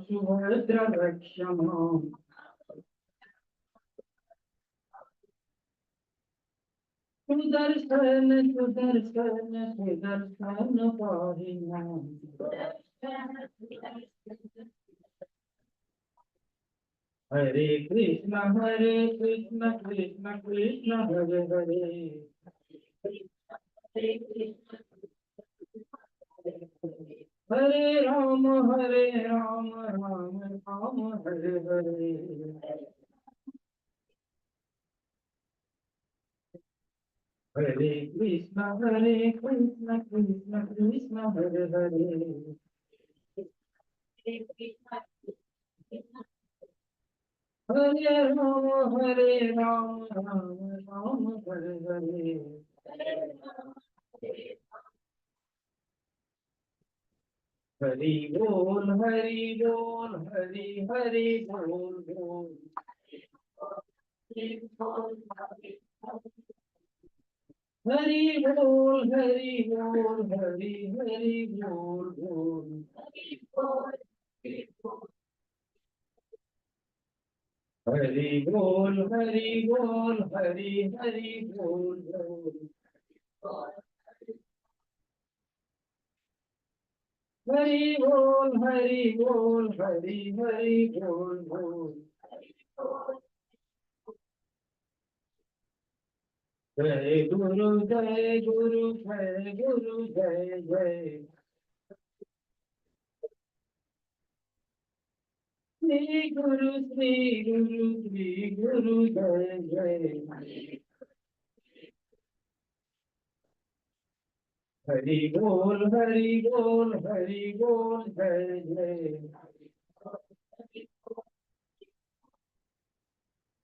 सुभद्र रक्षमा सुदर्शन पाहिना हरे कृष्ण कृष्ण कृष्ण हरे हरे हरे राम राम राम हरे हरे हरे कृष्ण कृष्ण कृष्ण हरे हरे हरे राम राम हरे हरे हरि बोल हरि बोल हरि हरि बोल बोल हरि बोल हरि बोल हरि हरि बोल बोल हरि बोल हरि हरि बोल बोल हरि बोल हरि हरि बोल बोल जय गुरु जय गुरु जय गुरु जय जय श्री गुरु जय जय हरि बोल हरि बोल जय जय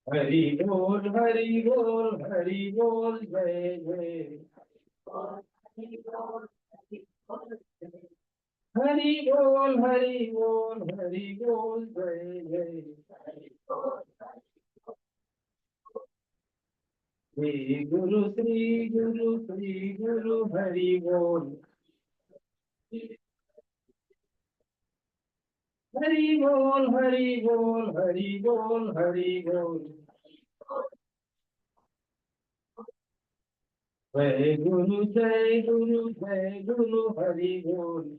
हरि बोल हरि बोल जय जय हरि बोल जय जय श्री गुरु हरि बोल हरि बोल हरि बोल हरि बोल जय गुरु हरि बोल हरि बोल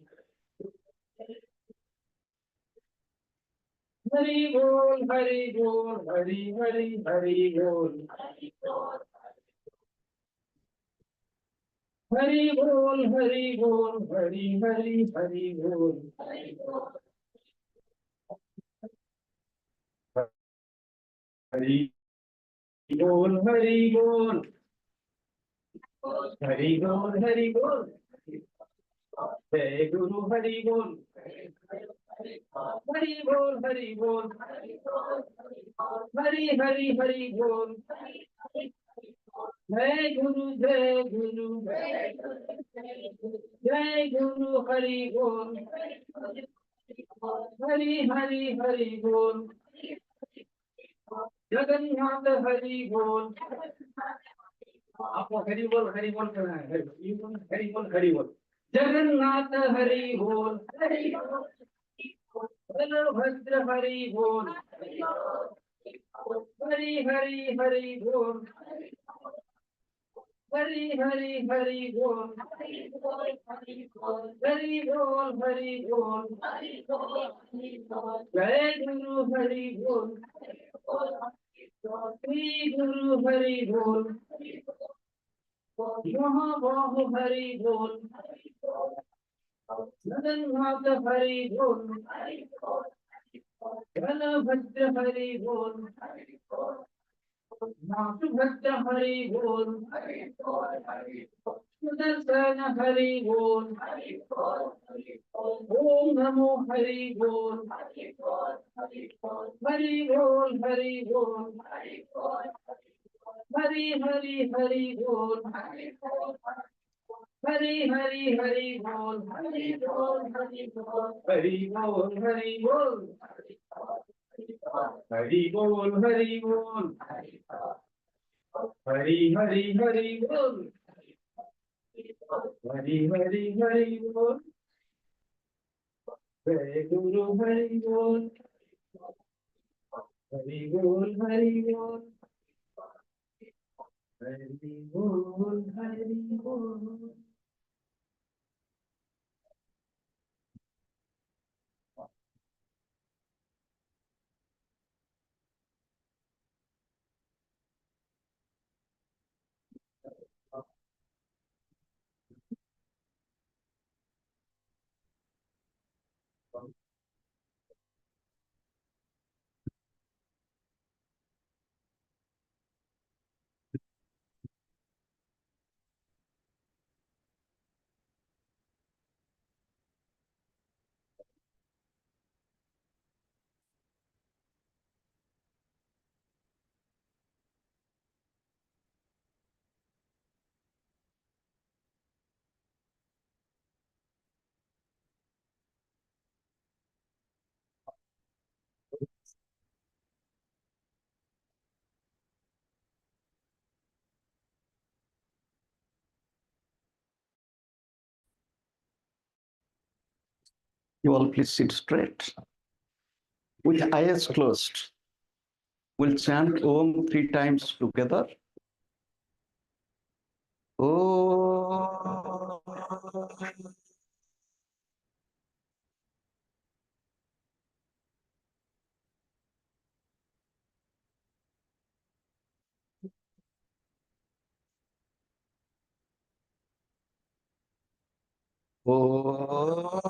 हरि बोल हरि बोल हरि बोल हरि बोल हरि बोल हरि बोल हरि बोल जय गुरु हरि बोल हरि बोल हरि बोल हरि बोल जय गुरु हरि बोल हरि बोल जगन्नाथ हरि बोल आपको हरि बोल करना है हरि बोल जगन्नाथ हरि बोल बलभद्र हरि बोल हरि बोल हरि बोल हरि बोल जय गुरु हरि बोल श्री गुरु हरि बोल महाबाहु हरि बोल जगन्नाथ हरि बोल बलभद्र हरि बोल सुभद्र हरि बोल सुदर्शन हरि बोल ओम नमो हरि बोल हरि बोल हरि बोल हरि बोल हरि बोल हरि बोल हरि बोल हरि बोल हरि बोल हरि बोल हरि बोल हरि बोल हरि बोल Jai Guru Hari Bol. Hari Bol, Hari Bol. Hari Bol, Hari Bol. You all please sit straight. With eyes closed, we'll chant Om 3 times together. Om. Om.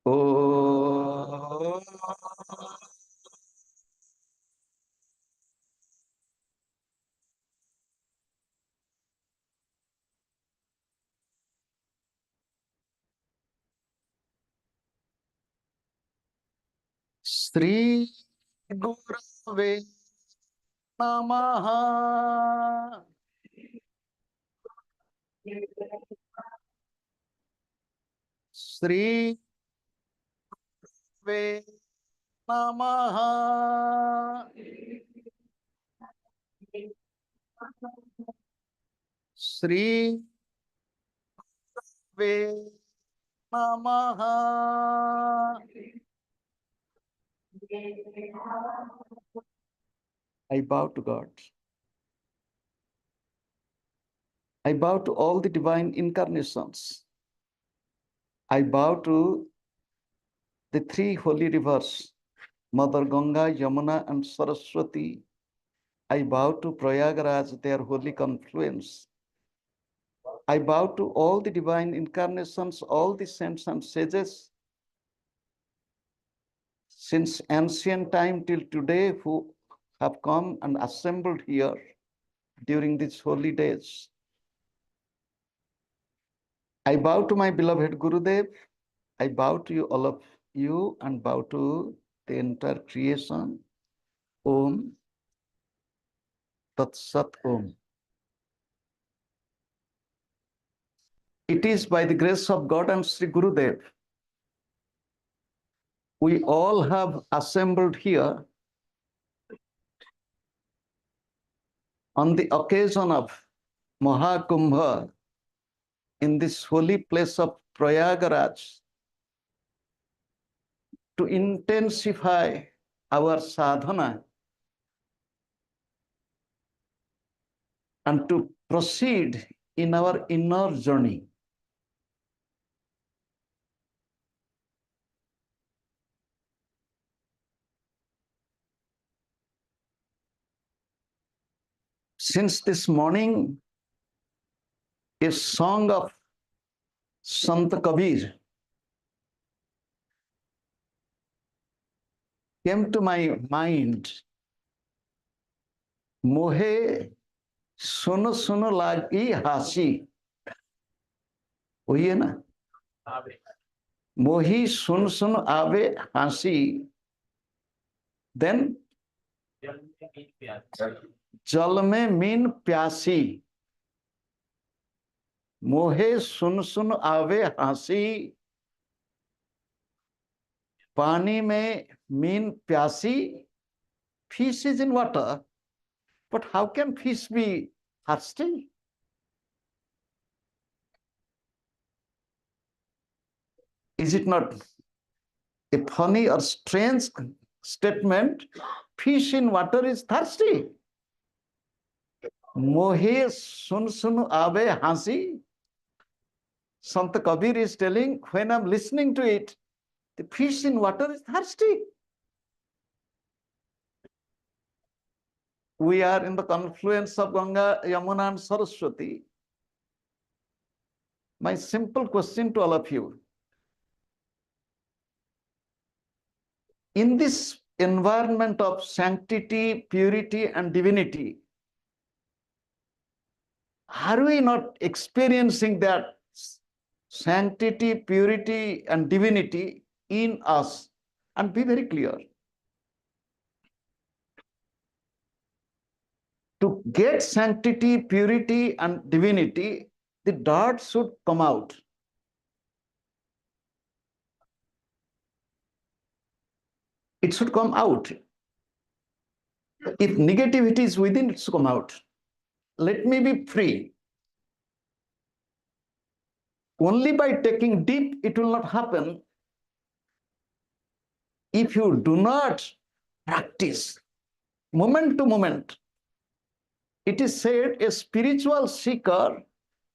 Om. Sri Gurave Namaha. Sri Gurave Namaha. Sri Gurave Namaha. I bow to God. I bow to all the divine incarnations. I bow to the 3 holy rivers, Mother Ganga, Yamuna, and Saraswati. I bow to Prayagraj, their holy confluence. I bow to all the divine incarnations, all the saints and sages, since ancient time till today, who have come and assembled here during these holy days. I bow to my beloved Gurudev. I bow to you, all of you, and bow to the entire creation. Om Tat Sat Om. It is by the grace of God and Sri Gurudev, we all have assembled here on the occasion of Mahakumbh in this holy place of Prayagraj to intensify our sadhana and to proceed in our inner journey. Since this morning, a song of Sant Kabir came to my mind. Mohe suno suno lagi hasi. वही है ना, मोही सुन सुन आवे हंसी, then जल में mean प्यासी, मोहे सुन सुन आवे हंसी, पानी में mean प्यासी, fish is in water, but how can fish be thirsty? Is it not a funny or strange statement? Fish in water is thirsty. Mohe sun sun abe hansi. Sant Kabir is telling, when I'm listening to it, the fish in water is thirsty. We are in the confluence of Ganga, Yamuna, and Saraswati. My simple question to all of you: in this environment of sanctity, purity, and divinity, are we not experiencing that sanctity, purity, and divinity in us? And be very clear. To get sanctity, purity, and divinity, the dirt should come out. It should come out. If negativity is within, it should come out. Let me be free. Only by taking deep, it will not happen. If you do not practice moment to moment, it is said a spiritual seeker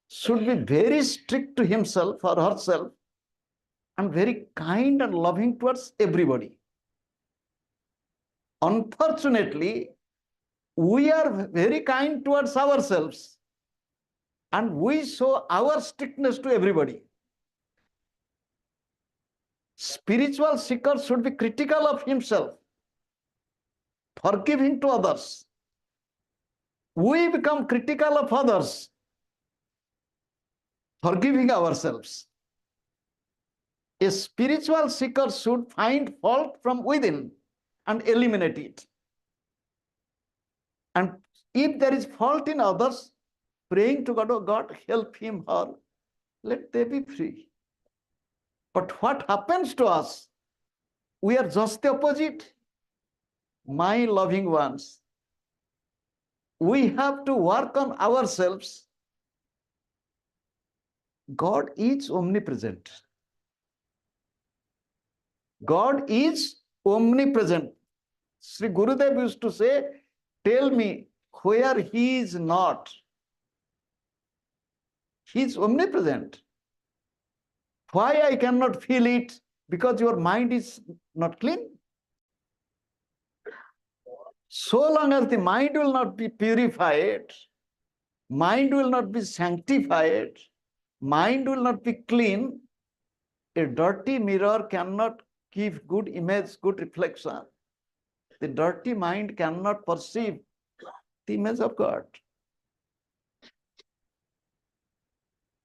should be very strict to himself or herself and very kind and loving towards everybody. Unfortunately, we are very kind towards ourselves and we show our strictness to everybody. Spiritual seeker should be critical of himself, forgiving to others. We become critical of others, forgiving ourselves. A spiritual seeker should find fault from within and eliminate it. And if there is fault in others, praying to God, oh God, help him or let they be free. But what happens to us? We are just the opposite. My loving ones, we have to work on ourselves. God is omnipresent. God is omnipresent. Sri Gurudev used to say, tell me where he is not. He is omnipresent. Why I cannot feel it? Because your mind is not clean. So long as the mind will not be purified, mind will not be sanctified, mind will not be clean, a dirty mirror cannot give good image, good reflection. The dirty mind cannot perceive the image of God.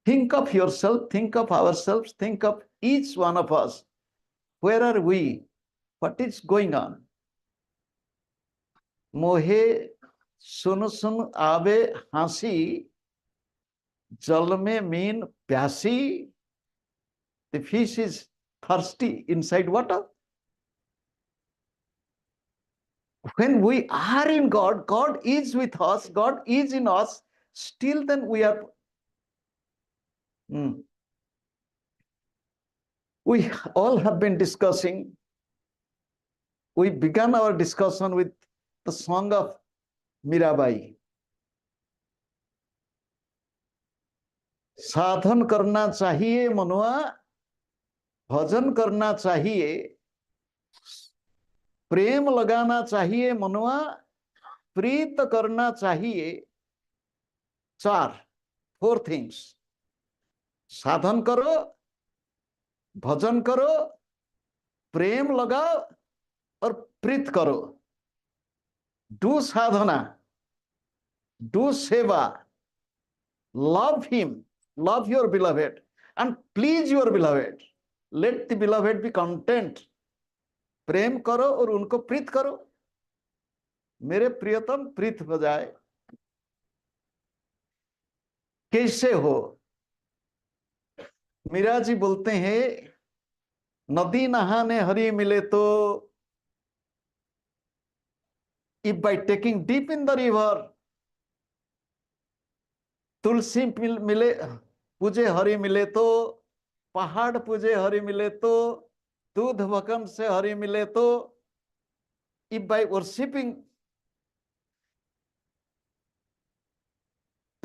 Think of yourself, think of ourselves, think of each one of us. Where are we? What is going on? Mohe sun sun abe hansi, jal mein mean pyasi. The fish is thirsty inside water. When we are in God, God is with us, God is in us, still then we are. We all have been discussing. We began our discussion with the song of Mirabai. साधन करना चाहिए मनुआ, भजन करना चाहिए, प्रेम लगाना चाहिए मनुआ, प्रीत करना चाहिए. 4 things. साधन करो, भजन करो, प्रेम लगाओ और प्रीत करो. Do sadhana, do seva, love him, love your beloved, and please your beloved. Let the beloved be content. प्रेम करो और उनको प्रीत करो. मेरे प्रियतम प्रीत हो जाए. कैसे हो? मीरा जी बोलते हैं, नदी नहाने हरि मिले तो, if by taking deep in the river, तुलसी मिले पूजे हरि मिले तो, पहाड़ पूजे हरि मिले तो, दूध भकन से हरि मिले तो, if by worshipping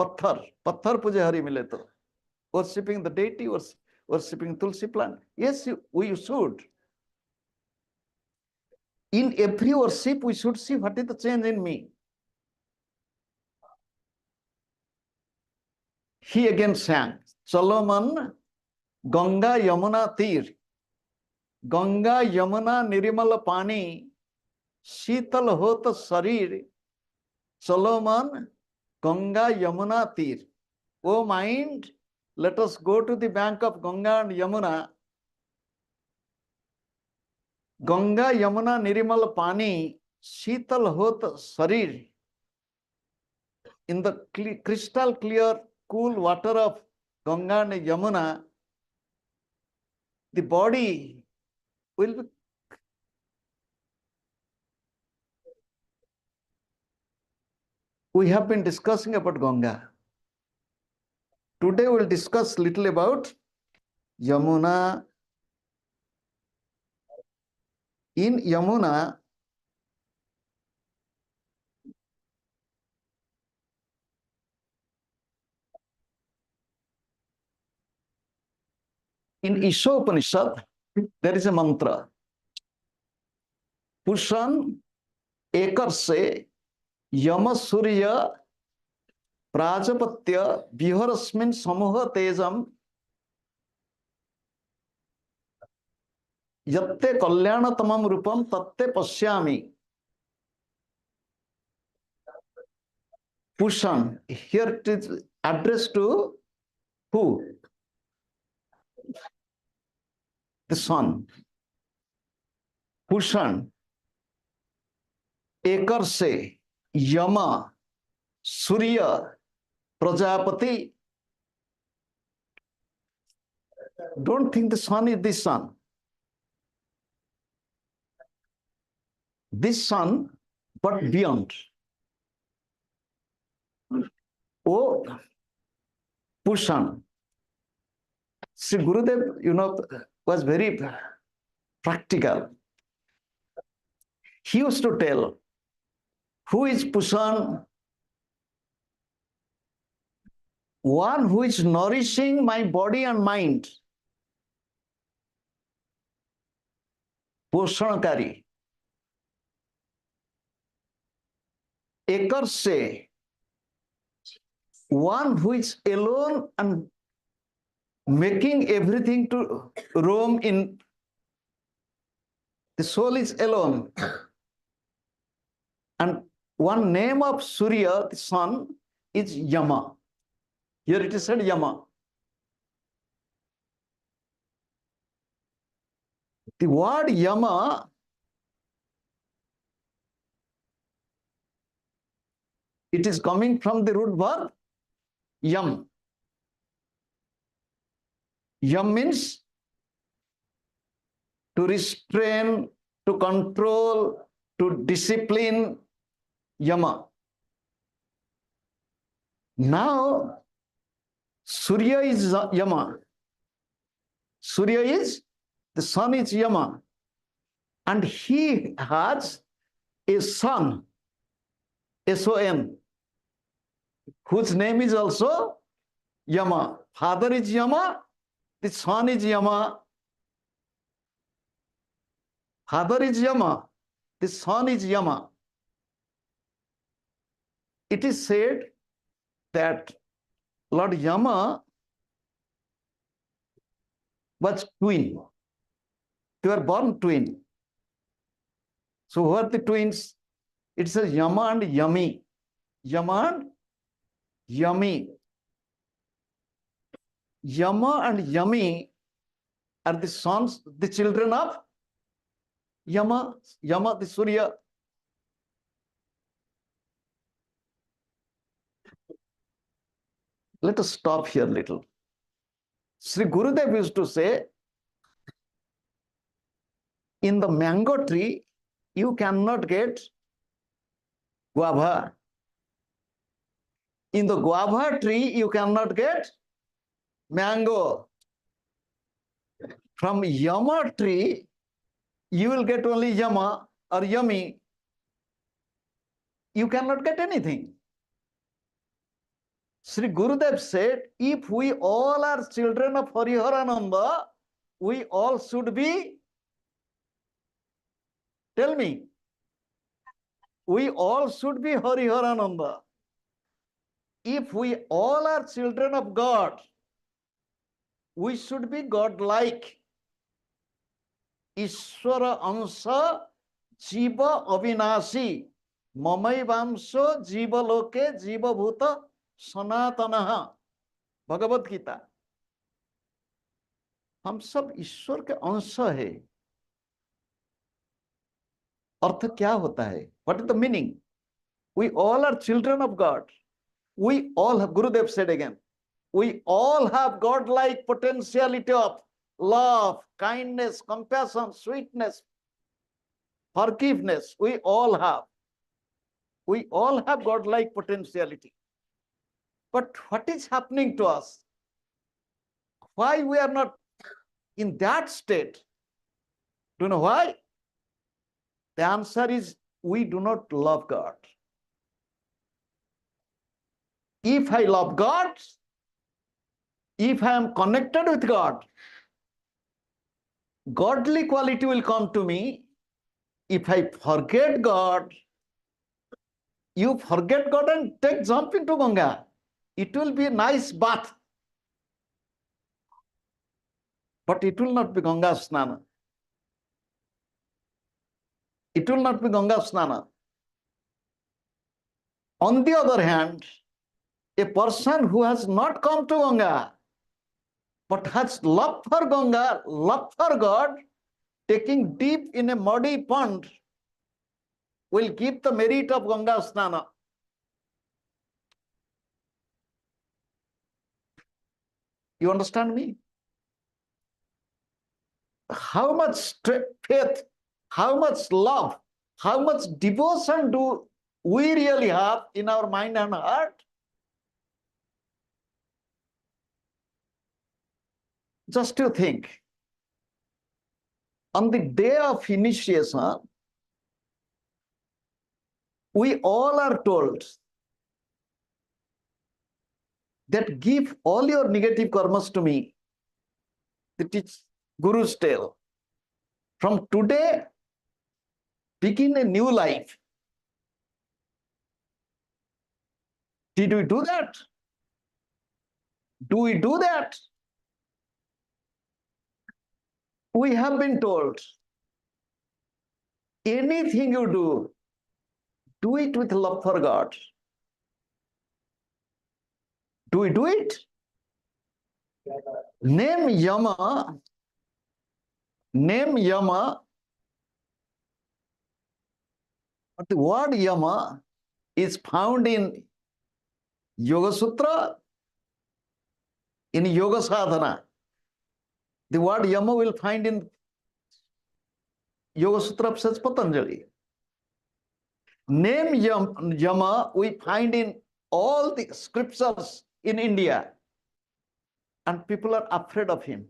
पत्थर पूजे हरि मिले तो, worshipping the deity, worshipping tulsi plant, yes, we should. In every worship, we should see what is the change in me. He again sang, Solomon, Ganga Yamuna Tir, Ganga Yamuna Nirimal Pani, Sheetal Hot Sarir, Solomon, Ganga Yamuna Tir. O mind, let us go to the bank of Ganga and Yamuna. Ganga Yamuna Nirimal Pani, Sheetal Hot Sarir. In the crystal clear, cool water of Ganga and Yamuna, the body will be. We have been discussing about Ganga. Today we'll discuss little about Yamuna. In Yamuna, in Isha Upanishad, there is a mantra. Pushan ekar se Yama Surya Prajapatya Viharasmin Samuha Tejam Yatte Kalyana Tamam Rupam Tatte Pashyami. Pushan, here it is addressed to who? The sun. Pushan ekar se Yama Surya Prajapati. Don't think the sun is this sun. This sun, but beyond. Oh, Pushan. Sri Gurudev, was very practical. He used to tell, who is Pushan? One who is nourishing my body and mind. Poshanakari. Ekar se, one who is alone and making everything to roam in. The soul is alone. And one name of Surya, the sun, is Yama. Here it is said Yama. The word Yama it is coming from the root verb yam. Yam means to restrain, to control, to discipline. Yama. Now, Surya is Yama. Surya is, the sun is Yama. And he has a son, S-O-N, whose name is also Yama. Father is Yama, the son is Yama. Father is Yama, the son is Yama. It is said that Lord Yama was twin. They were born twin. So who are the twins? It says Yama and Yami. Yama and Yami. Yama and Yami are the sons, the children of Yama. Yama, the Surya. Let us stop here a little. Sri Gurudev used to say, In the mango tree, you cannot get guava. In the guava tree, you cannot get mango. From Yama tree, you will get only Yama or Yumi. You cannot get anything. Sri Gurudev said, if we all are children of Hariharananda, we all should be, tell me, we all should be Hariharananda. If we all are children of God, we should be godlike. Ishwara Ansa Jiva Avinashi Mamaivamso Jiva Loke Jiva Bhuta Sanatanaha. Bhagavad Gita. हम सब ईश्वर के अंश है। अर्थ क्या होता है? What is the meaning? We all are children of God. We all have, Gurudev said again, we all have godlike potentiality of love, kindness, compassion, sweetness, forgiveness. We all have. We all have godlike potentiality. But what is happening to us? Why we are not in that state? Do you know why? The answer is we do not love God. If I love God, if I am connected with God, godly quality will come to me. If I forget God, you forget God and jump into Ganga. It will be a nice bath. But it will not be Ganga Snana. It will not be Ganga Snana. On the other hand, a person who has not come to Ganga, but has love for Ganga, love for God, taking deep in a muddy pond, will give the merit of Ganga Snana. You understand me? How much faith, how much love, how much devotion do we really have in our mind and heart? Just to think, on the day of initiation, we all are told that give all your negative karmas to me. That is Guru's tale. From today, begin a new life. Did we do that? Do we do that? We have been told, anything you do it with love for God. Do we do it? Name Yama. But the word Yama is found in Yoga Sutra, in Yoga Sadhana. The word Yama will find in Yoga Sutra of Sach Patanjali. Name Yama we find in all the scriptures in India. And people are afraid of him.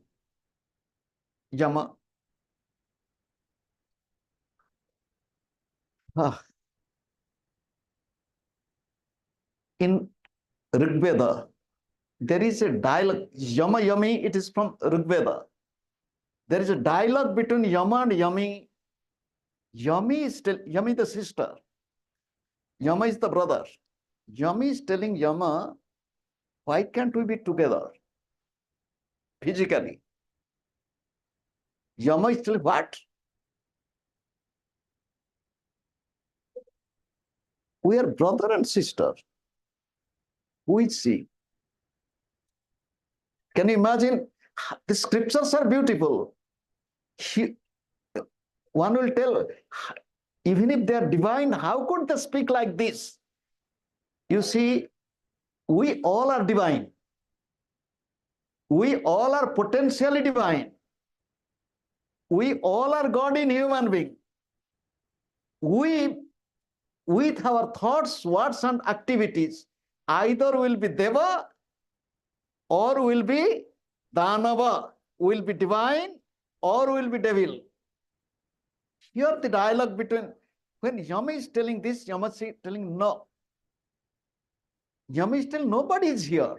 Yama. In Rigveda, there is a dialogue. Yama Yami, it is from Rigveda. There is a dialogue between Yama and Yami. Yami is Yami the sister. Yama is the brother. Yami is telling Yama, why can't we be together physically? Yama is telling, what? We are brother and sister. Who is she? Can you imagine? The scriptures are beautiful. One will tell, even if they are divine, how could they speak like this? You see, we all are divine. We all are potentially divine. We all are God in human being. We, with our thoughts, words, and activities, either will be Deva or will be Danava, will be divine or will be devil. Here the dialogue between, when Yama is telling this, Yama is telling no. Yama is telling nobody is here.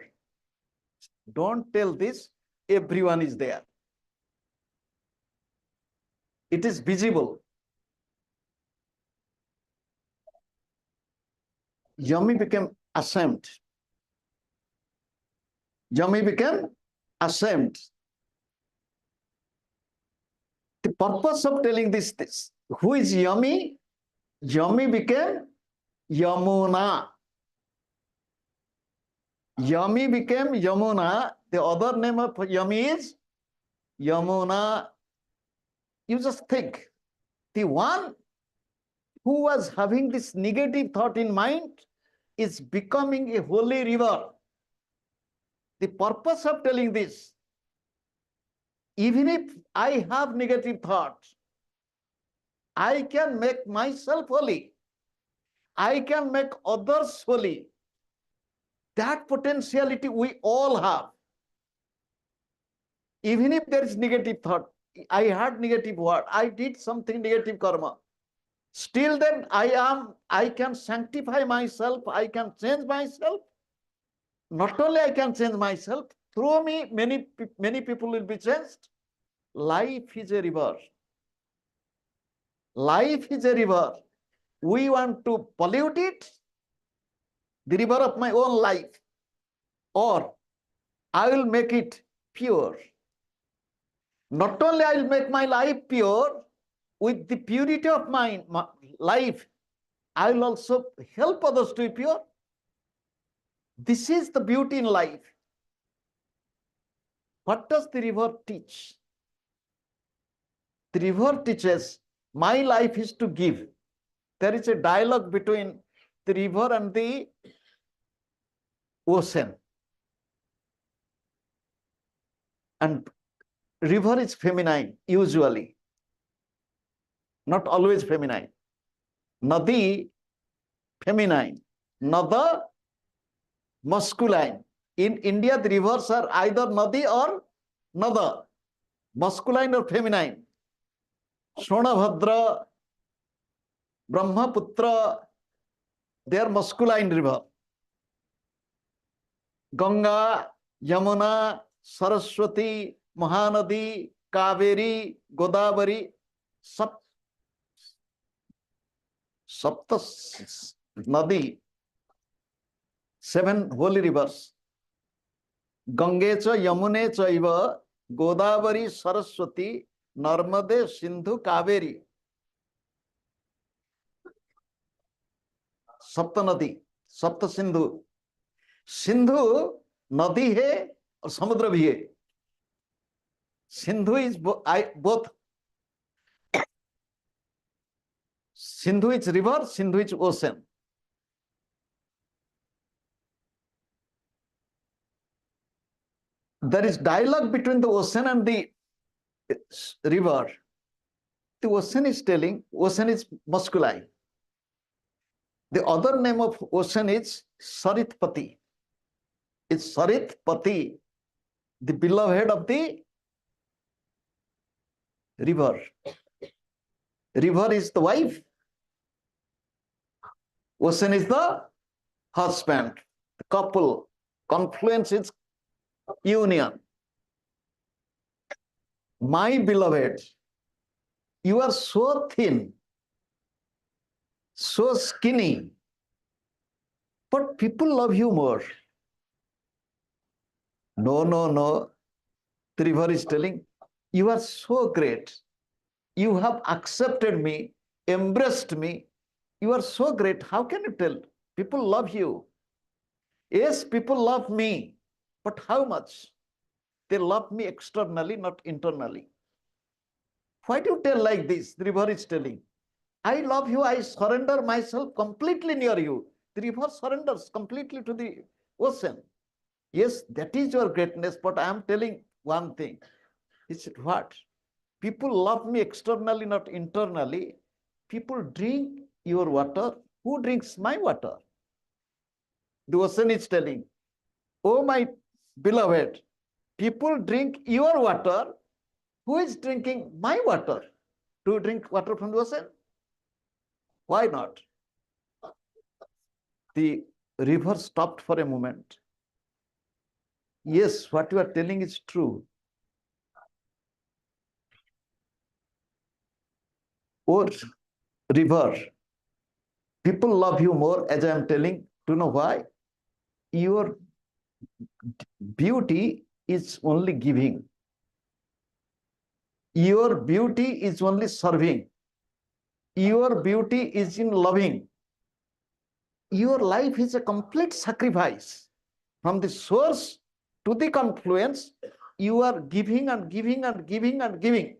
Don't tell this, everyone is there. It is visible. Yami became ashamed. Yami became ashamed. The purpose of telling this, who is Yami? Yami became Yamuna. Yami became Yamuna. The other name of Yami is Yamuna. You just think, the one who was having this negative thought in mind is becoming a holy river. The purpose of telling this, even if I have negative thoughts, I can make myself holy. I can make others holy. That potentiality we all have. Even if there is negative thought, I had negative word, I did something negative karma. Still then I can sanctify myself, I can change myself. Not only I can change myself, through me, many people will be changed. Life is a river. Life is a river. We want to pollute it, the river of my own life, or I will make it pure. Not only I will make my life pure, with the purity of my life, I will also help others to be pure. This is the beauty in life. What does the river teach? The river teaches, my life is to give. There is a dialogue between the river and the ocean. And river is feminine, usually. Not always feminine. Nadi, feminine. Nada, masculine. In India, the rivers are either Nadi or Nada, masculine or feminine. Sonabhadra, Brahmaputra, they are masculine river. Ganga, Yamuna, Saraswati, Mahanadi, Kaveri, Godavari, Sapta Nadi, 7 holy rivers. Gange cha Yamune chaiva Godavari Saraswati Narmade Sindhu Kaveri. Sapta Nadi, Sapta Sindhu. Sindhu Nadi hai और समुद्र भी है. Sindhu is both. Sindhu is river, Sindhu is ocean. There is dialogue between the ocean and the river. The ocean is telling, ocean is masculine. The other name of ocean is Saritpati. It's Saritpati, the beloved of the river. River is the wife. Ocean is the husband. The couple. Confluence is union. My beloved, you are so thin, so skinny, but people love you more. No, no, no. The river is telling, you are so great. You have accepted me, embraced me. You are so great. How can you tell? People love you. Yes, people love me. But how much? They love me externally, not internally. Why do you tell like this? The river is telling, I love you. I surrender myself completely near you. The river surrenders completely to the ocean. Yes, that is your greatness, but I am telling one thing. He said, what? People love me externally, not internally. People drink your water. Who drinks my water? The ocean is telling, oh my beloved, people drink your water. Who is drinking my water? To drink water from the ocean? Why not? The river stopped for a moment. Yes, what you are telling is true. Or river, people love you more, as I am telling. Do you know why? Your beauty is only giving. Your beauty is only serving. Your beauty is in loving. Your life is a complete sacrifice. From the source to the confluence, you are giving and giving and giving and giving.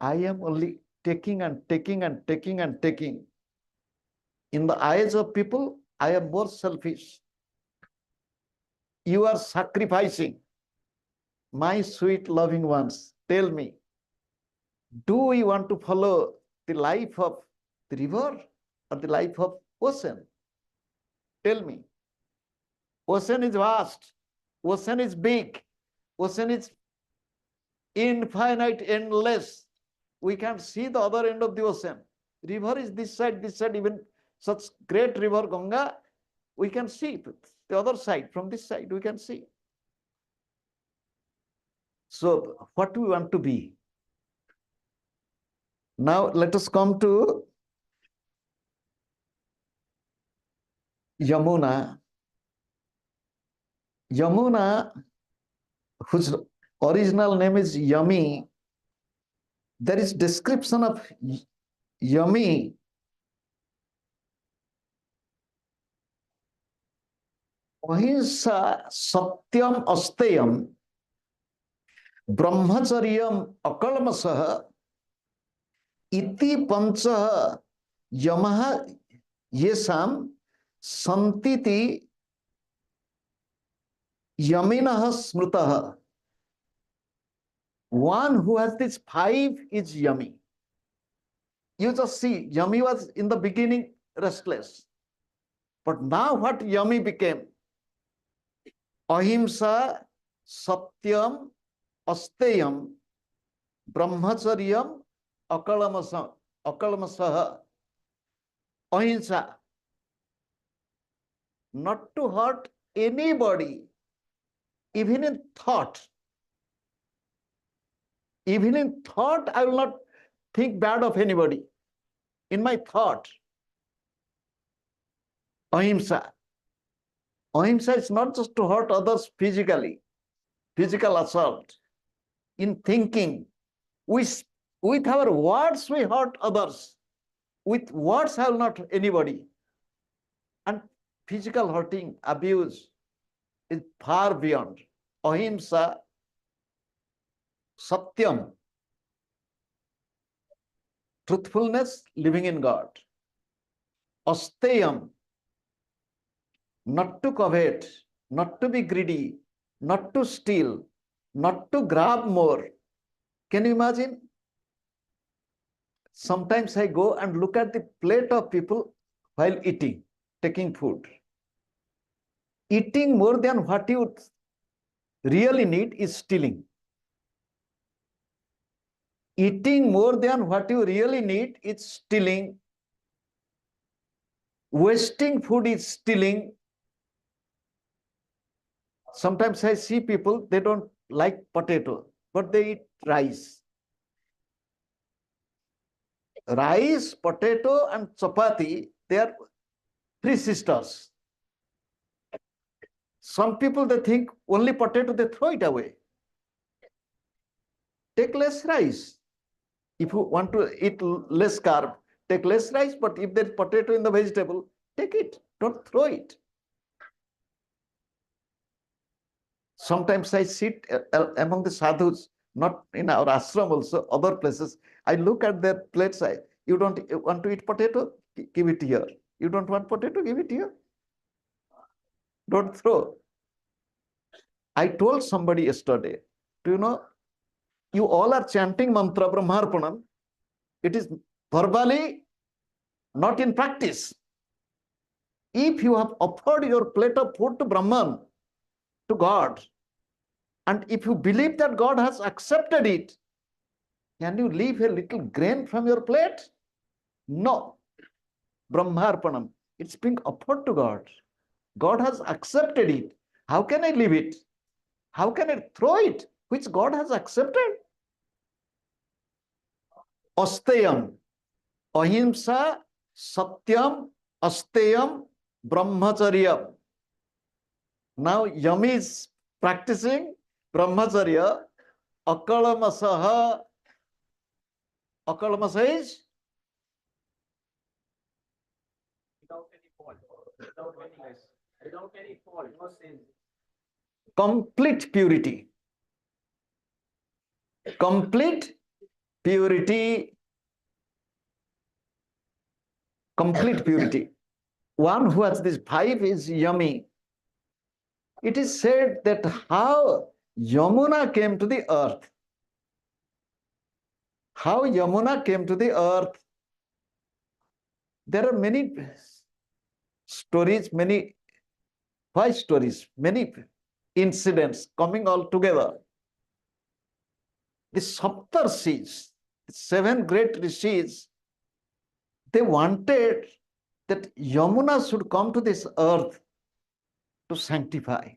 I am only taking and taking and taking and taking. In the eyes of people, I am more selfish. You are sacrificing. My sweet loving ones, tell me, do we want to follow the life of the river or the life of ocean? Tell me. Ocean is vast. Ocean is big. Ocean is infinite, endless. We can't see the other end of the ocean. River is this side, even such great river Ganga, we can see it. The other side, from this side, we can see. So what do we want to be? Now let us come to Yamuna. Yamuna, whose original name is Yumi, there is description of Yumi. Ahimsa satyam asteyam brahmacharyam akalmasah iti pancha yamaha yesam santiti yaminah smrutah. One who has these 5 is Yami. You just see, Yami was in the beginning restless. But now what Yami became? Ahimsa, Satyam, Asteyam, Brahmacharyam, Akalamasaha. Ahimsa. Not to hurt anybody, even in thought. Even in thought, I will not think bad of anybody. In my thought. Ahimsa. Ahimsa is not just to hurt others physically, physical assault. In thinking, with our words we hurt others. With words I will not hurt anybody. And physical hurting, abuse is far beyond. Ahimsa, Satyam, truthfulness, living in God. Asteyam, not to covet, not to be greedy, not to steal, not to grab more. Can you imagine? Sometimes I go and look at the plate of people while eating, taking food. Eating more than what you really need is stealing. Eating more than what you really need is stealing. Wasting food is stealing. Sometimes I see people, they don't like potato, but they eat rice. Rice, potato, and chapati, they are 3 sisters. Some people, they think only potato, they throw it away. Take less rice. If you want to eat less carb, take less rice, but if there's potato in the vegetable, take it, don't throw it. Sometimes I sit among the sadhus, not in our ashram also, other places. I look at their plates. You don't want to eat potato? Give it here. You don't want potato? Give it here. Don't throw. I told somebody yesterday, do you know, You all are chanting mantra Brahmarpanam. It is verbally, not in practice. If you have offered your plate of food to Brahman, to God, and if you believe that God has accepted it, can you leave a little grain from your plate? No. Brahmarpanam. It's being offered to God. God has accepted it. How can I leave it? How can I throw it, which God has accepted? Asteyam. Ahimsa, Satyam, Asteyam, Brahmacharya. Now Yumi is practicing Brahmacharya. Akalamasaha. Akalamasa is Without any fault, without any mess, without any fault, no sin. complete purity. Complete purity. Complete purity. One who has these five is Yumi. It is said that how Yamuna came to the earth. How Yamuna came to the earth. There are many stories, many incidents coming all together. The Saptarshis, the 7 great rishis, they wanted that Yamuna should come to this earth to sanctify.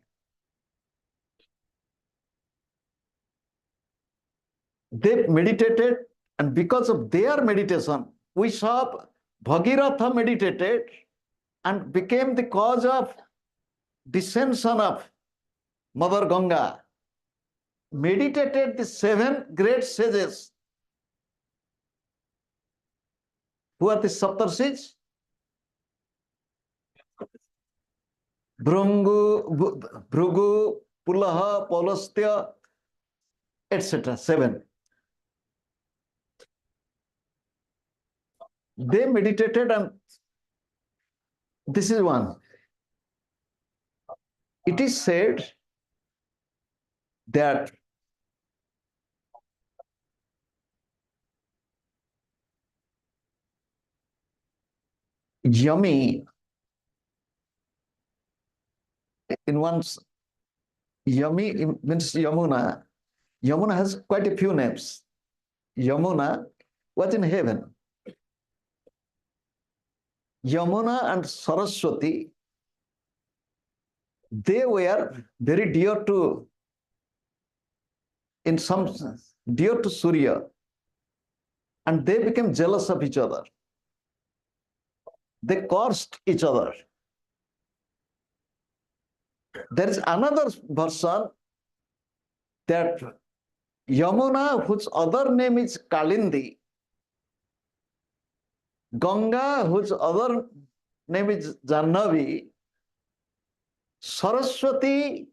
They meditated, and because of their meditation, we saw Bhagiratha meditated and became the cause of descension of Mother Ganga. Meditated the 7 great sages. Who are the Saptarshis? Bhrugu, Pulaha, Paulastya, etc. 7. They meditated, and this is one. It is said that Yumi, in one's Yumi means Yamuna. Yamuna has quite a few names. Yamuna was in heaven. Yamuna and Saraswati, they were very dear to, in some sense, dear to Surya. And they became jealous of each other. They cursed each other. There is another version that Yamuna, whose other name is Kalindi, Ganga, whose other name is Jannavi, Saraswati,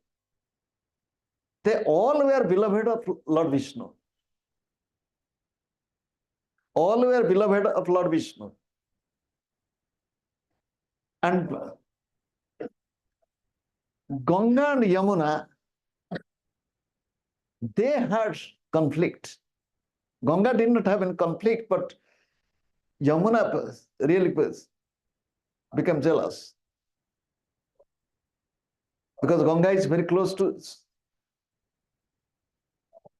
they all were beloved of Lord Vishnu. All were beloved of Lord Vishnu. And Ganga and Yamuna, they had conflict. Ganga did not have any conflict, but Yamuna really became jealous. Because Ganga is very close to.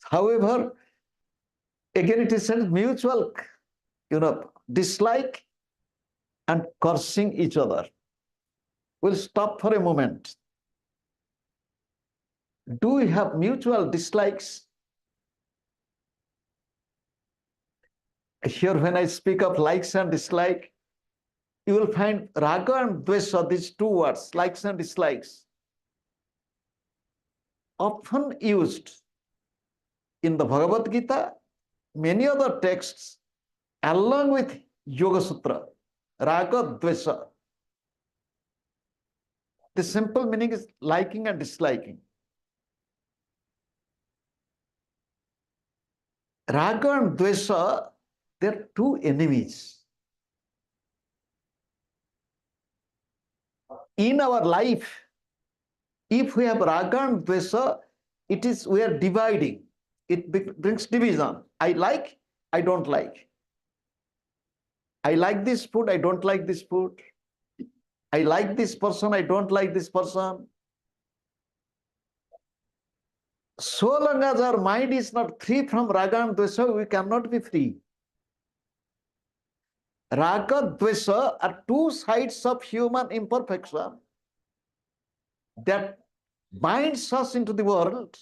However, again it is said mutual, dislike and cursing each other. We'll stop for a moment. Do we have mutual dislikes? Here, when I speak of likes and dislike, you will find raga and dvesha, these 2 words, likes and dislikes, often used in the Bhagavad Gita, many other texts, along with Yoga Sutra, raga, dvesha. The simple meaning is liking and disliking. Raga and dvesha, they're 2 enemies. In our life, if we have raga and dvesha, it is we are dividing. brings division. I like, I don't like. I like this food, I don't like this food. I like this person, I don't like this person. So long as our mind is not free from raga and dvesha, we cannot be free. Raga, dvesha are two sides of human imperfection that binds us into the world.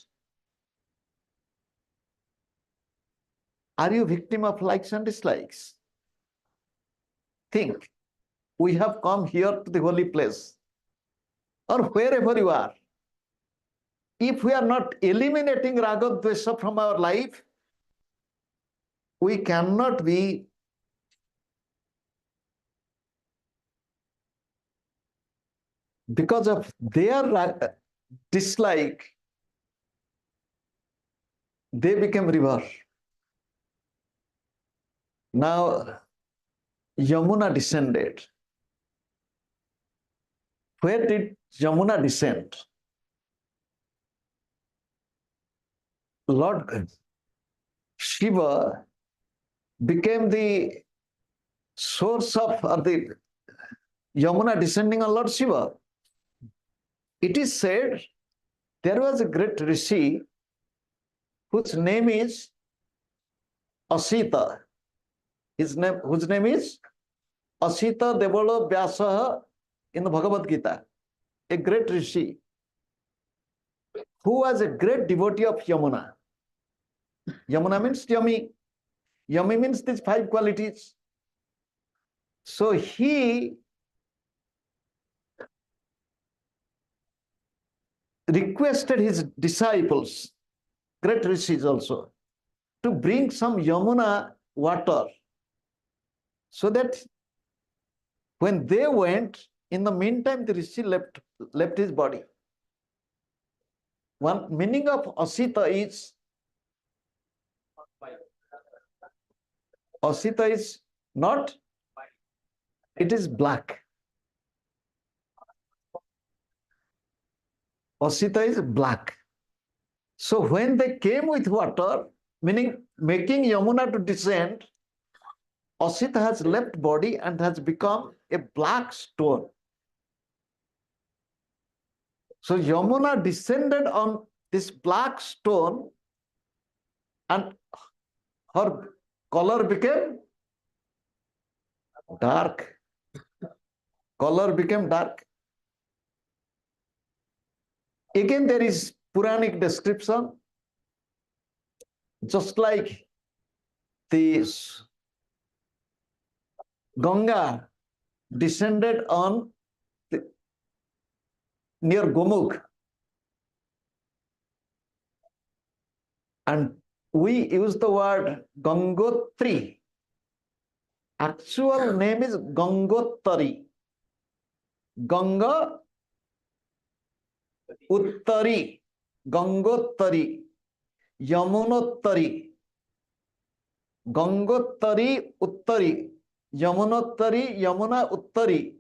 Are you victim of likes and dislikes? Think. We have come here to the holy place, or wherever you are. If we are not eliminating raga dvesha from our life, we cannot be because of their dislike, they became river. Now, Yamuna descended. Where did Yamuna descend? Lord Shiva became the source of, or the Yamuna descending on Lord Shiva. It is said there was a great rishi whose name is Asita. Whose name is Asita Devalo Vyasa in the Bhagavad Gita. A great rishi who was a great devotee of Yamuna. Yamuna means Yumi. Yumi means these 5 qualities. So he requested his disciples, great rishis also, to bring some Yamuna water, so that when they went, in the meantime the rishi left his body. One meaning of Asita is not, it is black. Asita is black. So when they came with water, meaning making Yamuna to descend, Asita has left body and has become a black stone. So Yamuna descended on this black stone and her color became dark. Color became dark. Again, there is Puranic description, just like the Ganga descended on near Gomukh, and we use the word Gangotri. Actual name is Gangottari. Ganga Uttari, Gangottari, Yamunottari, Gangottari, Uttari, Yamunottari, Yamuna Uttari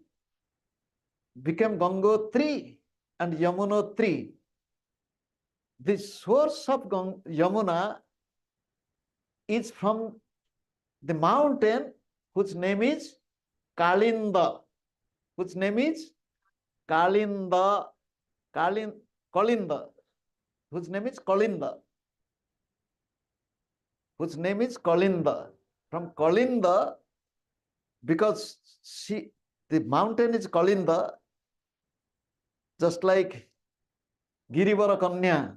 became Gangotri and Yamunotri. The source of Yamuna is from the mountain whose name is Kalinda. Whose name is Kalinda. Kalinda. Whose name is Kalinda. Whose name is Kalinda. From Kalinda, because the mountain is Kalinda, just like Girivara Kanya.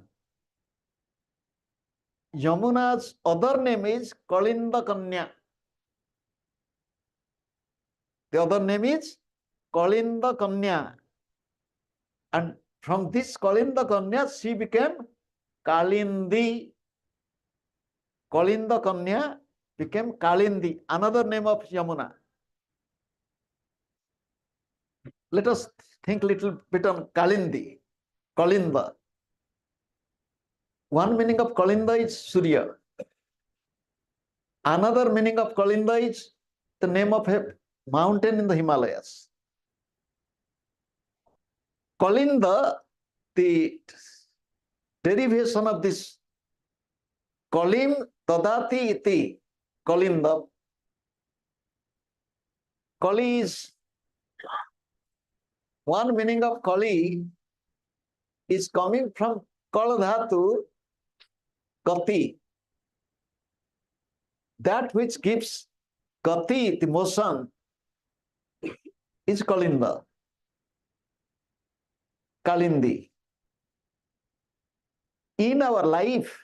Yamuna's other name is Kalinda Kanya. The other name is Kalinda Kanya. And from this Kalinda Kanya, she became Kalindi. Kalinda Kanya became Kalindi, another name of Yamuna. Let us think a little bit on Kalindi, Kalinda. One meaning of Kalinda is Surya. Another meaning of Kalinda is the name of a mountain in the Himalayas. Kalinda, the derivation of this Kalim tadati iti kalindam. Kali is one meaning of Kali is coming from Kaladhatu Kati. That which gives Kati, the motion, is Kalinda. Kalindi. In our life,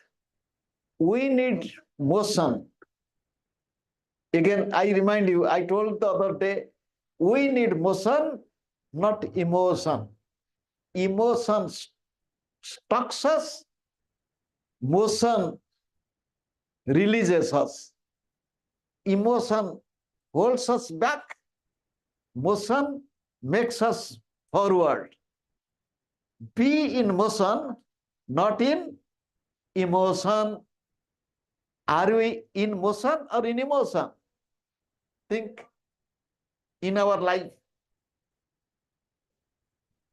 we need motion. Again, I remind you, I told the other day, we need motion, not emotion. Emotion stocks us, motion releases us. Emotion holds us back, motion makes us forward. Be in motion, not in emotion. Are we in motion or in emotion? Think in our life.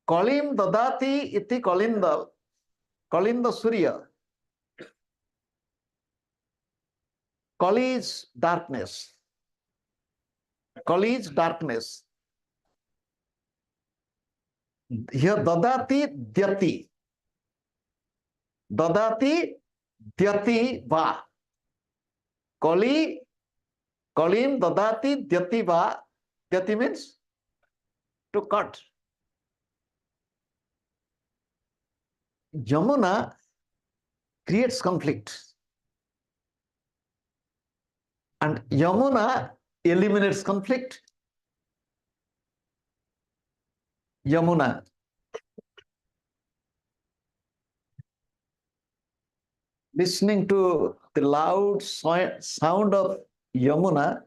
Kalim dadati iti kalinda, kalinda surya. Kali is darkness. Kali is darkness. Here dadati dyati. Dadati dyati va. Kali, kalim dadati dyati va. Dyati means to cut. Yamuna creates conflict. And Yamuna eliminates conflict. Yamuna. Listening to the loud sound of Yamuna,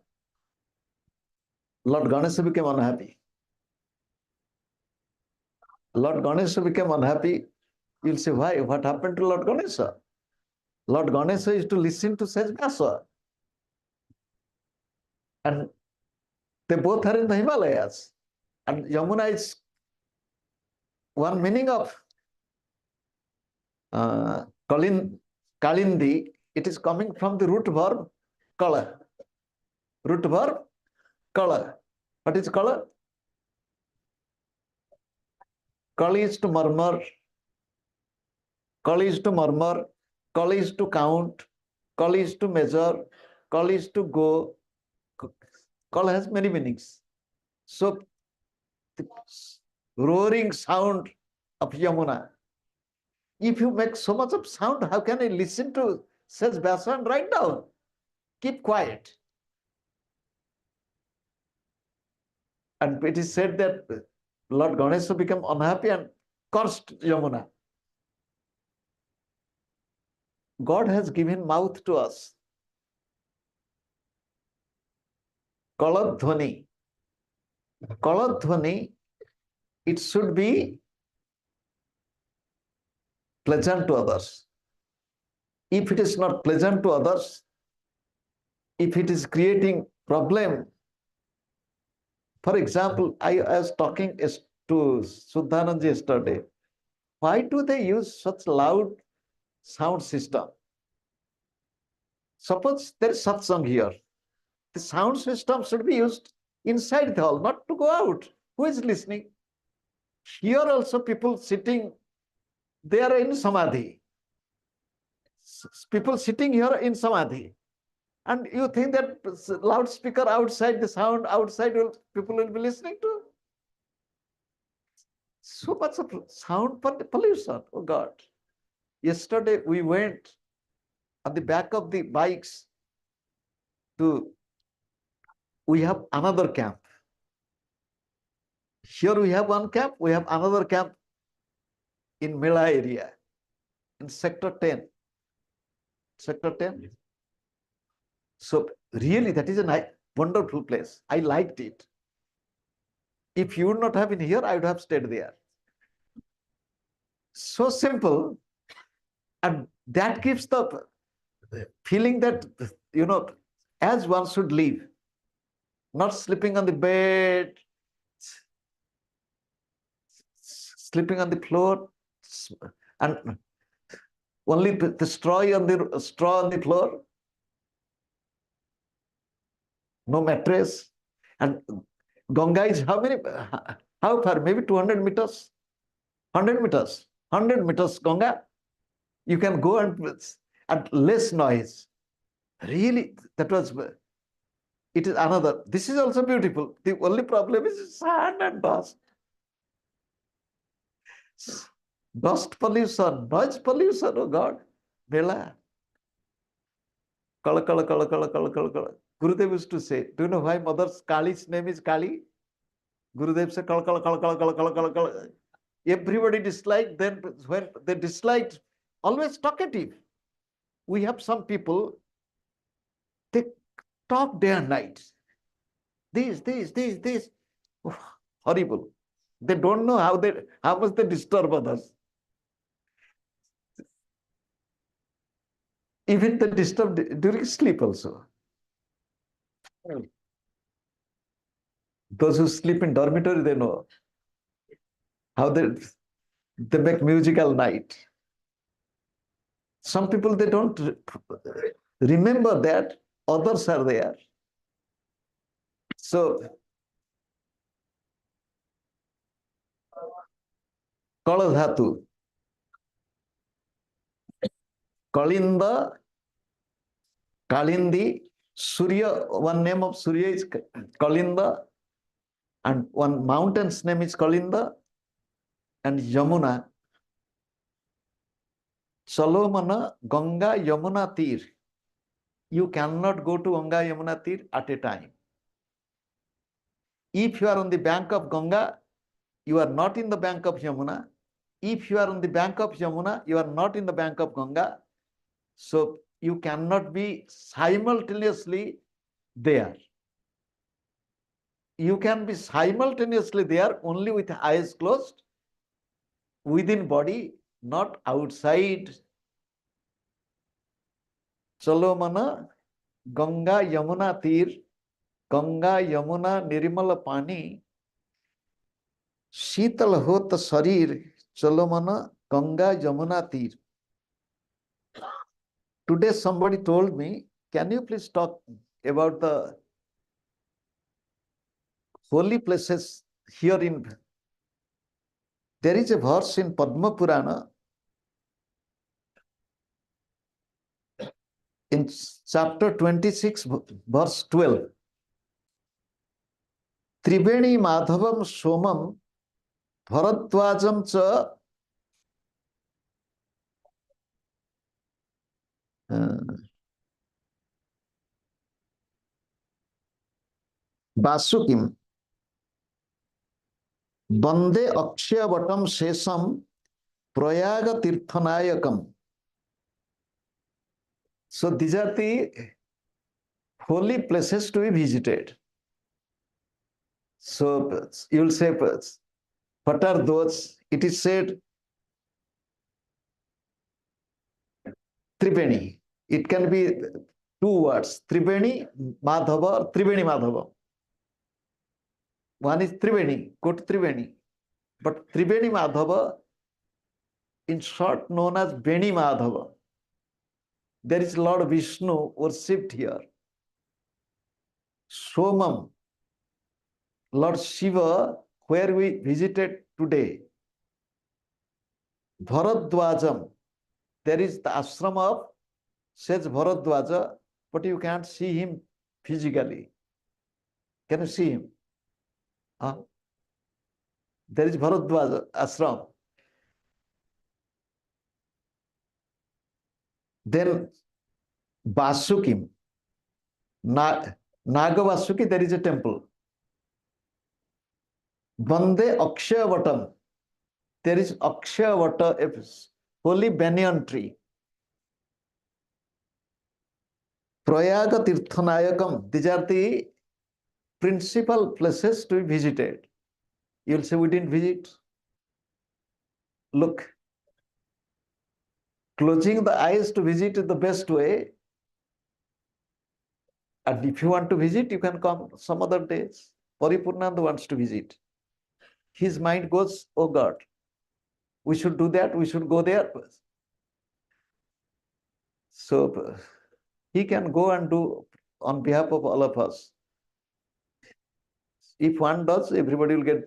Lord Ganesha became unhappy. Lord Ganesha became unhappy. You'll say, why? What happened to Lord Ganesha? Lord Ganesha is to listen to Sage Vyasa. And they both are in the Himalayas. And Yamuna is one meaning of Kalindi. It is coming from the root verb Kala. Root verb Kala. What is Kala? Kala is to murmur. Kala is to murmur. Kala is to count. Kala is to measure. Kala is to go. Kala has many meanings. So, the roaring sound of Yamuna. If you make so much of sound, how can I listen to Sage Vyasa and write down? Keep quiet. And it is said that Lord Ganesha became unhappy and cursed Yamuna. God has given mouth to us. Kaladhvani. Kaladhvani, it should be pleasant to others. If it is not pleasant to others, if it is creating problem, for example, I was talking to Suddhanand yesterday. Why do they use such loud sound system? Suppose there is satsang here. The sound system should be used inside the hall, not to go out. Who is listening? Here also people sitting, they are in samadhi. People sitting here in samadhi. And you think that loudspeaker outside, the sound outside, people will be listening to? So much of sound pollution, oh God. Yesterday we went on the back of the bikes we have another camp. Here we have one camp, we have another camp in Mela area, in Sector 10. Sector 10. So really that is a wonderful place. I liked it. If you would not have been here, I would have stayed there. So simple. And that gives the feeling that, as one should live. Not sleeping on the bed, sleeping on the floor. And Only the straw on the floor, no mattress. And Ganga is how far? Maybe 200 meters, 100 meters, 100 meters Ganga. You can go and less noise. Really, that was, it is another. This is also beautiful. The only problem is sand and dust. Dust pollution, noise pollution, oh God. Bela. Kala, kala, kala, kala, kala, kala, kala. Gurudev used to say, do you know why Mother's Kali's name is Kali? Gurudev said, kala, kala, kala, kala, kala, kala, kala, kala. Everybody disliked, then when they disliked, always talkative. We have some people, they talk day and night. This. Oh, horrible. They don't know how much they disturb others. Even they disturb during sleep also. Those who sleep in dormitory, they know how they make musical night. Some people, they don't remember that others are there. So, Kala Dhatu, Kalinda, Kalindi, Surya, one name of Surya is Kalinda, and one mountain's name is Kalinda, and Yamuna. Salomana, Ganga, Yamuna Tir. You cannot go to Ganga, Yamuna Tir at a time. If you are on the bank of Ganga, you are not in the bank of Yamuna. If you are on the bank of Yamuna, you are not in the bank of Ganga. So you cannot be simultaneously there. You can be simultaneously there only with eyes closed, within body, not outside. Salomana, Ganga, Yamuna Tir, Ganga, Yamuna, Nirmala Pani, Sheetal Hot Sharir, Salomana, Ganga, Yamuna Tir. Today somebody told me, can you please talk about the holy places here in... There is a verse in Padma Purana, in chapter 26, verse 12. Tribeni Madhavam Somam Bharadwajam cha Vasukim Bande Akshayavatam Sesam Prayaga Tirthanayakam. So these are the holy places to be visited. So you will say, what are those? It is said, Tribeni. It can be two words, Tribeni Madhava or Tribeni Madhava. One is Tribeni, go to Tribeni. But Tribeni Madhava, in short known as Beni Madhava. There is Lord Vishnu worshipped here. Somam, Lord Shiva, where we visited today. Bharadwajam, there is the ashram of says Bharadwaja, but you can't see him physically. Can you see him? Huh? There is Bharadwaja ashram. Then Vasukim, Nagavasuki, there is a temple. Bande Akshayavatam, there is Akshayavata, a holy banyan tree. Prayaga Tirthanayakam, these are the principal places to be visited. You will say, we didn't visit. Look, closing the eyes to visit is the best way. And if you want to visit, you can come some other days. Paripurnanda wants to visit. His mind goes, oh God, we should do that, we should go there. So he can go and do on behalf of all of us. If one does, everybody will get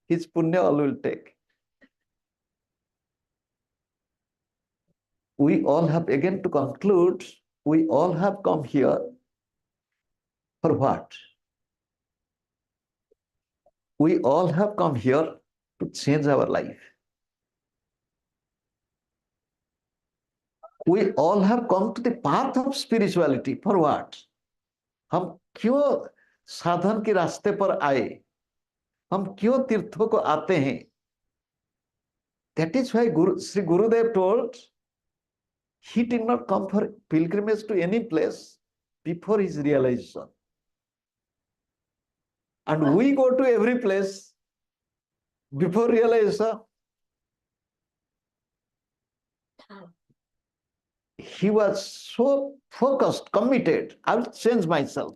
his punya, all will take. We all have, again to conclude, we all have come here for what? We all have come here to change our life. We all have come to the path of spirituality for what? हम क्यों साधन के रास्ते पर आए? हम क्यों तीर्थों को आते हैं? That is why Sri Gurudev told he did not come for pilgrimage to any place before his realization. And we go to every place before realization. He was so focused, committed. I will change myself.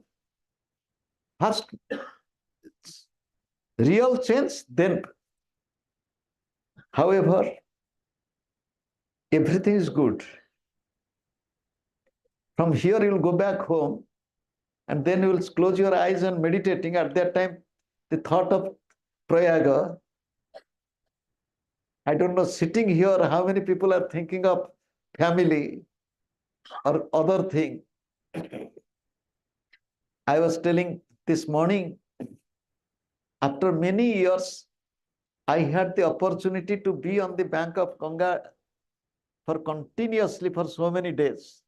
First, real change, then. However, everything is good. From here, you'll go back home, and then you will close your eyes and meditating. At that time, the thought of Prayaga, I don't know, sitting here, how many people are thinking of family or other thing. I was telling this morning, after many years, I had the opportunity to be on the bank of Ganga for continuously for so many days.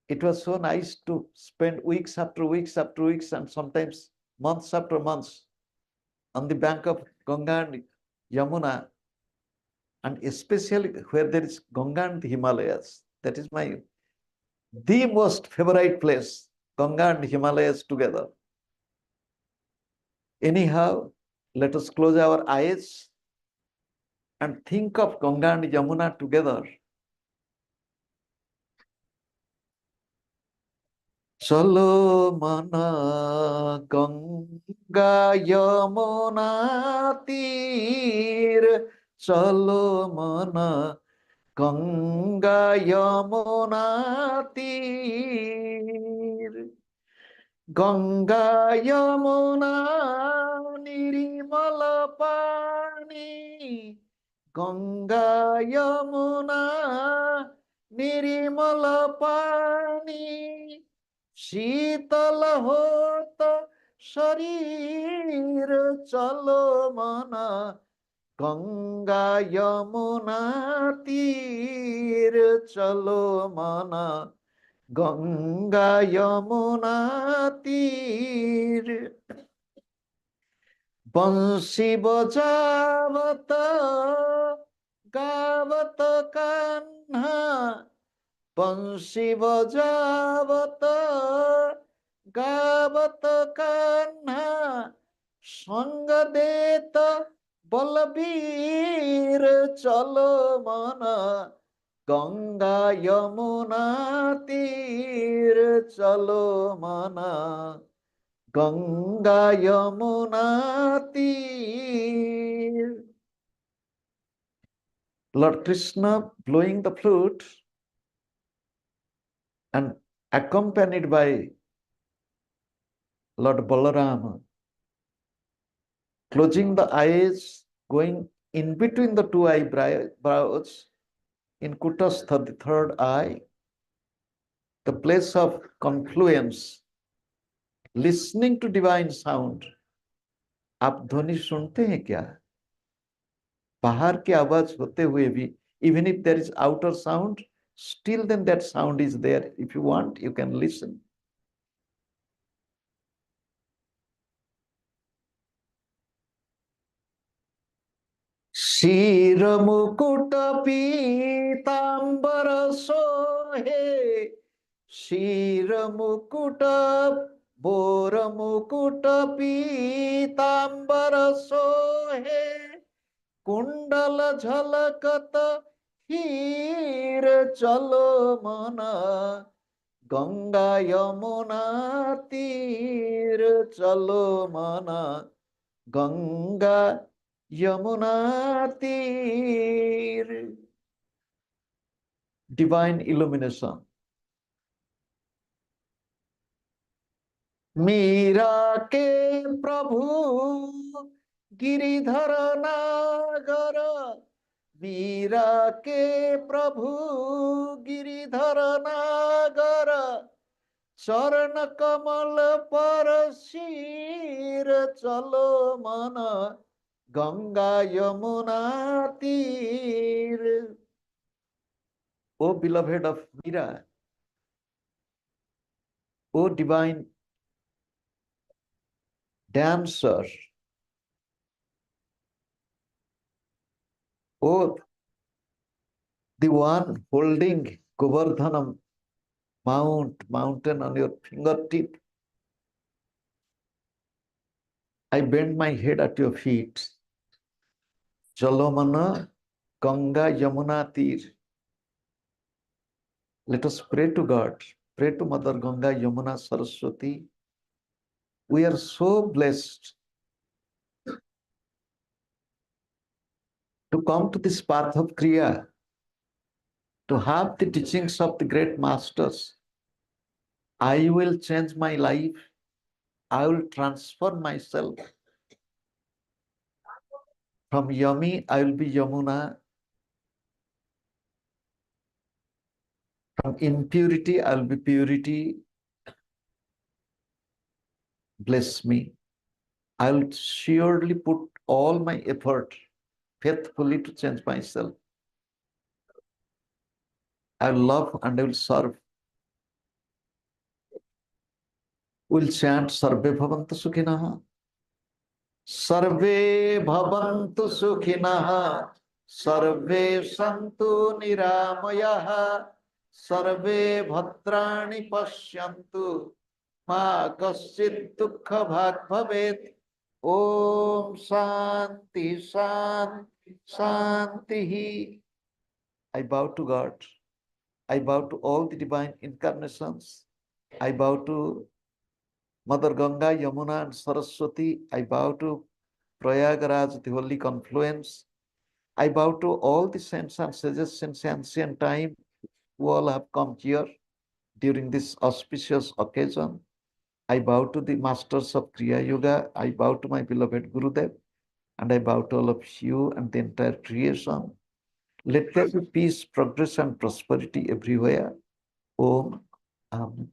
It was so nice to spend weeks after weeks after weeks and sometimes months after months on the bank of Ganga and Yamuna, and especially where there is Ganga and the Himalayas. That is the most favorite place, Ganga and Himalayas together. Anyhow, let us close our eyes and think of Ganga and Yamuna together. Chalo mana Ganga Yamuna tir, chalo mana Ganga Yamuna tir. Ganga Yamuna Nirimal Pani, Ganga Yamuna Nirimal Pani, Sheetal hota sharir, chalo mana Ganga Yamuna tir, chalo mana Ganga Yamuna tir. Bansi bajavata gavata kanha, Bansi bajavata gavata kanha, Sangadeta balabir, chalo mana Ganga Yamuna tir, chalo mana Ganga Yamuna tir. Lord Krishna blowing the flute and accompanied by Lord Balarama, closing the eyes, going in between the two eyebrows, in Kutastha, the third eye, the place of confluence, listening to divine sound. आप ध्वनि सुनते हैं क्या? बाहर की आवाज होते हुए भी, even if there is outer sound, still then that sound is there. If you want, you can listen. शीर मुकुट पीतांबर सोहे, शीर मुकुट बोर मुकुट पीतांबर सोहे, कुंडल झलकत हीर, चलो मना गंगा यमुना तीर, चलो मना गंगा यमुना तीर. divine illumination. मीरा के प्रभु गिरिधर नागर, मीरा के प्रभु गिरिधर नागर, चरण कमल पर शीर चलो मन गंगा यमुना तीर. O beloved of Meera, O divine dancer, O the one holding Govardhanam mountain on your fingertip, I bend my head at your feet. Jalomana Ganga Yamuna Tir. Let us pray to God. Pray to Mother Ganga Yamuna Saraswati. We are so blessed to come to this path of Kriya, to have the teachings of the great masters. I will change my life. I will transform myself. From Yumi, I will be Yamuna. From impurity, I will be purity. Bless me. I will surely put all my effort faithfully to change myself. I will love and I will serve. We will chant Sarve Bhavantu Sukhinaha. Sarve Bhavantu Sukhinaha. Sarve Santu Niramayaha. Sarve Bhadrani Pashyantu. Ma Kaschid Dukkha Bhag Bhavet. Om Shanti Shanti Shanti. I bow to God. I bow to all the divine incarnations. I bow to Mother Ganga, Yamuna, and Saraswati. I bow to Prayagraj, the holy confluence. I bow to all the saints and sages since ancient time who all have come here during this auspicious occasion. I bow to the masters of Kriya Yoga. I bow to my beloved Gurudev. And I bow to all of you and the entire creation. Let there be peace, progress, and prosperity everywhere. Om. Amen.